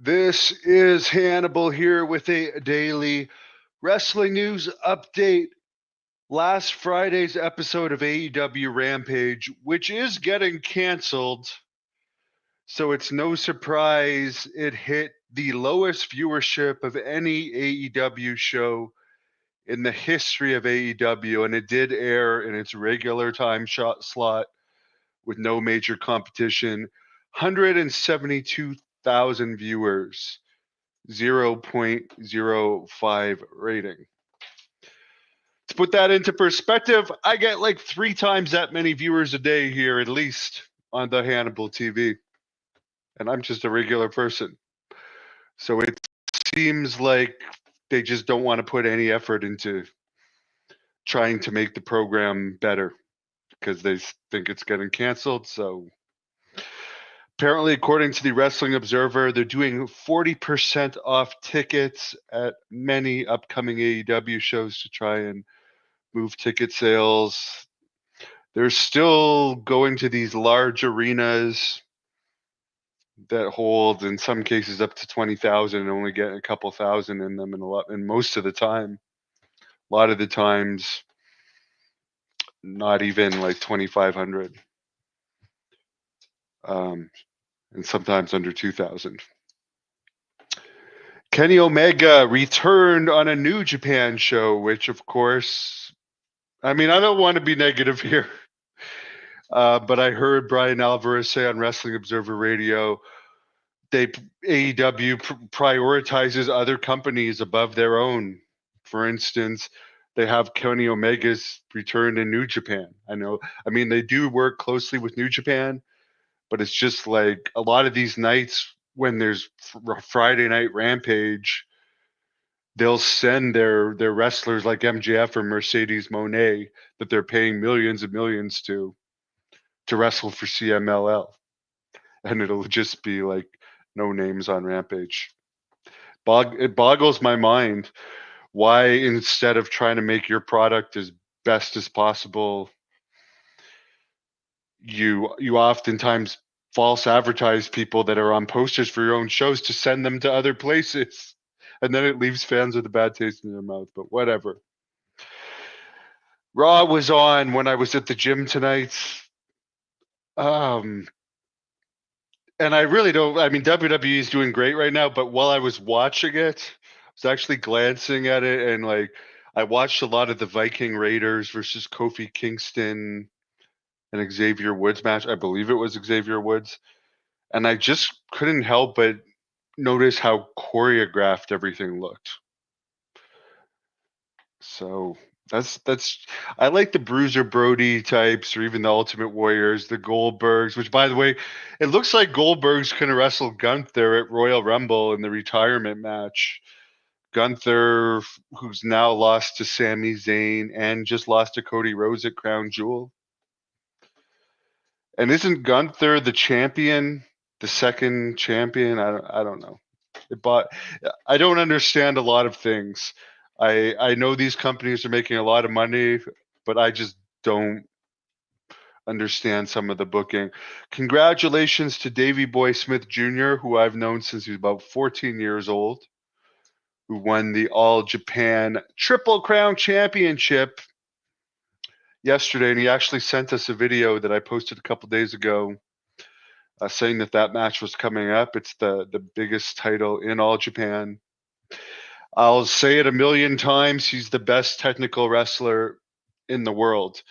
This is Hannibal here with a daily wrestling news update. Last Friday's episode of AEW Rampage, which is getting canceled, so it's no surprise it hit the lowest viewership of any AEW show in the history of AEW, and it did air in its regular time slot with no major competition. 172,000 viewers. 0.05 rating. To put that into perspective, I get like 3 times that many viewers a day here, at least on the Hannibal TV. And I'm just a regular person. So it seems like they just don't want to put any effort into trying to make the program better because they think it's getting canceled. So apparently, according to the Wrestling Observer, they're doing 40% off tickets at many upcoming AEW shows to try and move ticket sales. They're still going to these large arenas that hold, in some cases, up to 20,000 and only getting a couple thousand in them, and most of the time, a lot of the times, not even like 2,500, and sometimes under 2,000. Kenny Omega returned on a New Japan show, which, of course, I mean, I don't want to be negative here, but I heard Brian Alvarez say on Wrestling Observer Radio, AEW prioritizes other companies above their own. For instance, they have Kenny Omega's return in New Japan. I mean, they do work closely with New Japan, but it's just like a lot of these nights when there's Friday Night Rampage, they'll send their wrestlers like MJF or Mercedes Moné that they're paying millions and millions to wrestle for CMLL. And it'll just be like no names on Rampage. It boggles my mind why, instead of trying to make your product as best as possible, you oftentimes false advertise people that are on posters for your own shows to send them to other places. And then it leaves fans with a bad taste in their mouth, but whatever. Raw was on when I was at the gym tonight. And I really don't, I mean, WWE is doing great right now, but while I was watching it, I was actually glancing at it, and like, I watched a lot of the Viking Raiders versus Kofi Kingston and Xavier Woods match. I believe it was Xavier Woods. And I just couldn't help but notice how choreographed everything looked. So that's I like the Bruiser Brody types, or even the Ultimate Warriors, the Goldbergs, which, by the way, it looks like Goldberg's going to wrestle Gunther at Royal Rumble in the retirement match. Gunther, who's now lost to Sami Zayn and just lost to Cody Rhodes at Crown Jewel. And isn't Gunther the champion, the second champion? I don't know. I don't understand a lot of things. I know these companies are making a lot of money, but I just don't understand some of the booking. Congratulations to Davey Boy Smith Jr., who I've known since he was about 14 years old, who won the All Japan Triple Crown Championship yesterday. And he actually sent us a video that I posted a couple days ago saying that match was coming up. It's the biggest title in All Japan. I'll say it a million times. He's the best technical wrestler in the world.